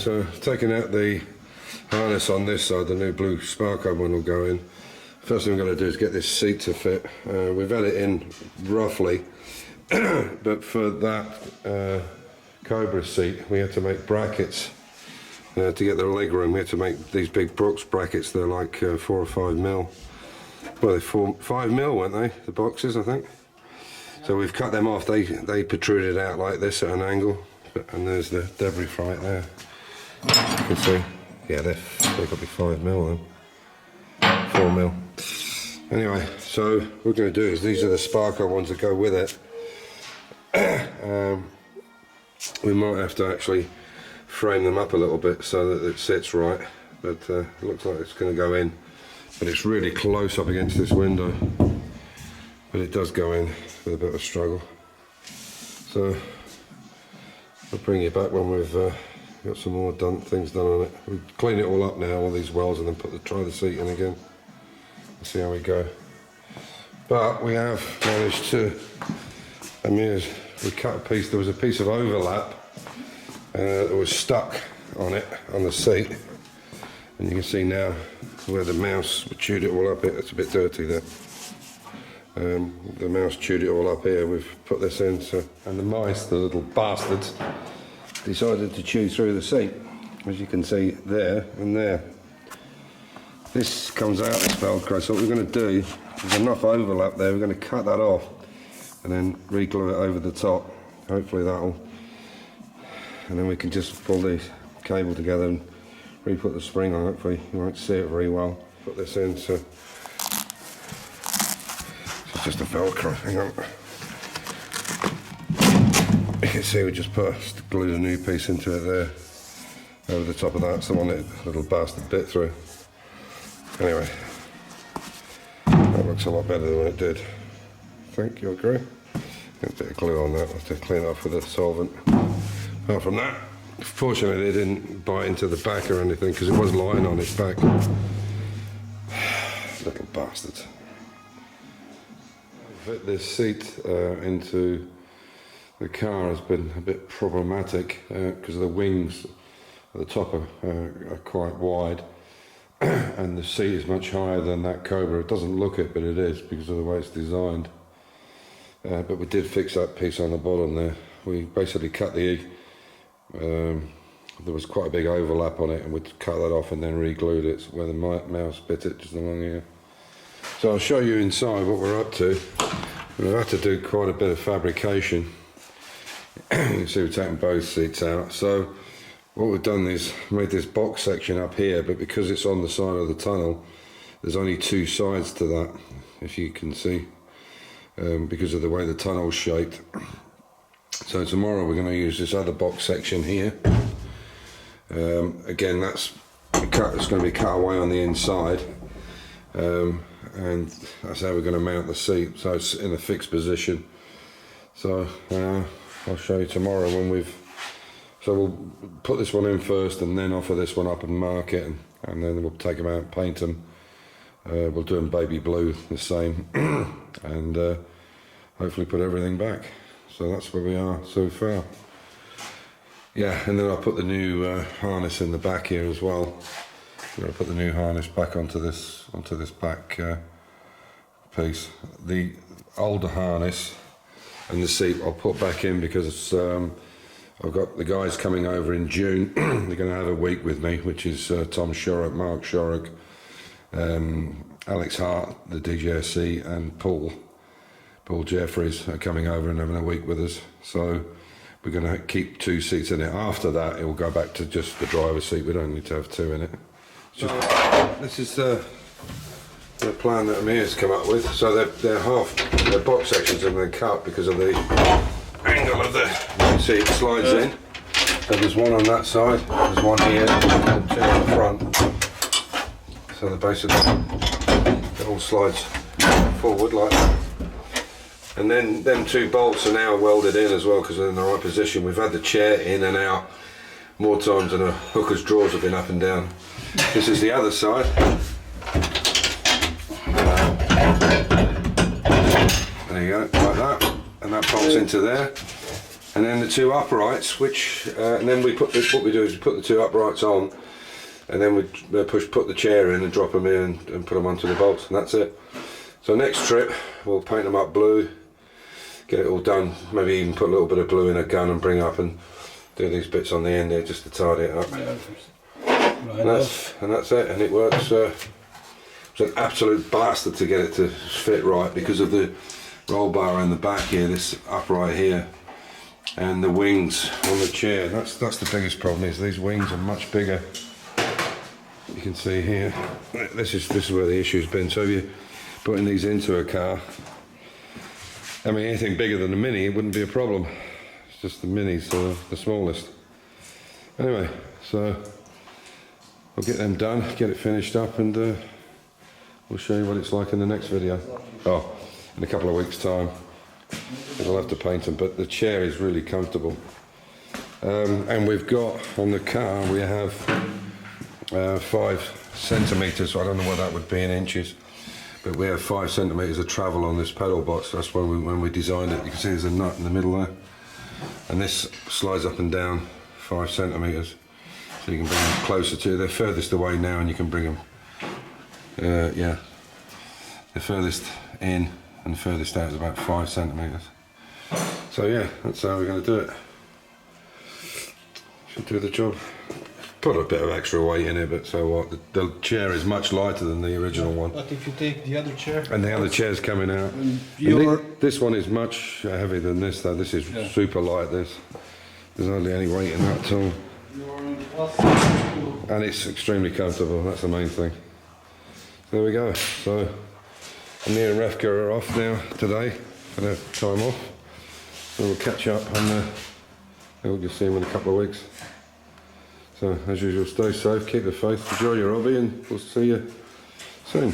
so taking out the harness on this side, the new blue Sparco one will go in. First thing we're going to do is get this seat to fit. We've had it in roughly, but for that Cobra seat we had to make brackets to get the leg room. We had to make these big Brooks brackets. They're like 4 or 5 mil. Well, they're 5 mil, weren't they? The boxes, I think. So we've cut them off. They protruded out like this at an angle, and there's the debris right there. You can see. Yeah, they've got to be 5 mil then. 4 mil. Anyway, so what we're going to do is these are the Sparco ones that go with it. We might have to actually frame them up a little bit so that it sits right, but it looks like it's going to go in. But it's really close up against this window, but it does go in with a bit of a struggle. So I'll bring you back when we've got some more things done on it. We clean it all up now, all these wells, and then try the seat in again and see how we go. But we have managed to, we cut a piece. There was a piece of overlap that was stuck on it, on the seat, and you can see now where the mouse chewed it all up. It's a bit dirty there. The mouse chewed it all up here. We've put this in, so, and the mice, the little bastards, decided to chew through the seat, as you can see there and there. This comes out, this Velcro, so what we're going to do, there's enough overlap there, we're going to cut that off and then re-glue it over the top. Hopefully that'll, and then we can just pull the cable together and re-put the spring on. Hopefully you won't see it very well. Put this in, so it's just a Velcro, hang on. You can see we just glued a new piece into it there, over the top of that. It's the one that little bastard bit through. Anyway, that looks a lot better than it did. I think you agree? Get a bit of glue on that, I'll have to clean it off with a solvent. Apart from that, fortunately it didn't bite into the back or anything because it was lying on its back. Little bastards. Fit this seat into the car has been a bit problematic because the wings at the top are quite wide and the seat is much higher than that Cobra. It doesn't look it, but it is because of the way it's designed. But we did fix that piece on the bottom there. We basically cut the there was quite a big overlap on it, and we cut that off and then re-glued it where the mouse bit it just along here. So I'll show you inside what we're up to. We've had to do quite a bit of fabrication. You can see we've taken both seats out. So what we've done is made this box section up here, but because it's on the side of the tunnel, there's only 2 sides to that, if you can see, because of the way the tunnel's shaped. So tomorrow we're going to use this other box section here. Again, it's going to be cut away on the inside, and that's how we're going to mount the seat, so it's in a fixed position. So I'll show you tomorrow when so we'll put this one in first and then offer this one up and mark it, and then we'll take them out and paint them. We'll do them baby blue, the same, and hopefully put everything back. So that's where we are so far. Yeah, and then I'll put the new harness in the back here as well. I'm going to put the new harness back onto this back piece. The older harness and the seat I'll put back in because I've got the guys coming over in June. They're going to have a week with me, which is Tom Shorrock, Mark Shorrock, Alex Hart, the DJSC, and Paul Jeffries are coming over and having a week with us. So we're going to keep 2 seats in it. After that, it will go back to just the driver's seat. We don't need to have 2 in it. This is the plan that Amir's come up with. So they're box sections and they're cut because of the angle of the seat. It slides in. So there's one on that side, there's one here, and 2 on the front. So they're basically, it all slides forward like that. And then them 2 bolts are now welded in as well because they're in the right position. We've had the chair in and out more times than a hooker's drawers have been up and down. This is the other side. There you go, like that. And that bolts into there. and then the two uprights, which and then we put what we do is we put the two uprights on, and then we put the chair in and drop them in and put them onto the bolts, and that's it. So next trip we'll paint them up blue, get it all done, maybe even put a little bit of blue in a gun and bring up and do these bits on the end there just to tidy it up. And that's it, and it works. It's an absolute bastard to get it to fit right because of the roll bar in the back here, this upright here, and the wings on the chair. That's the biggest problem, is these wings are much bigger. You can see here, this is where the issue's been. So if you're putting these into a car, I mean, anything bigger than the Mini, it wouldn't be a problem. It's just the Mini's the smallest. Anyway, so we'll get them done, get it finished up, and we'll show you what it's like in the next video. Oh, in a couple of weeks' time, because I'll have to paint them, but the chair is really comfortable. And we've got, on the car, we have 5 centimetres, so I don't know what that would be in inches, but we have 5 centimetres of travel on this pedal box. That's when we designed it. You can see there's a nut in the middle there, and this slides up and down 5 centimetres, so you can bring them closer to, they're furthest away now, and you can bring them, yeah, the furthest in and the furthest out is about 5 centimetres. So yeah, that's how we're going to do it. Should do the job. Put a bit of extra weight in it, but so what? The chair is much lighter than the original one. But if you take the other chair... And the other chair's coming out. And this one is much heavier than this, though. This is super light, this. There's hardly any weight in that at all. And it's extremely comfortable, that's the main thing. There we go. So, me and Refka are off now today for their time off. So we'll catch up and we'll just see them in a couple of weeks. So, as usual, stay safe, keep the faith, enjoy your hobby, and we'll see you soon.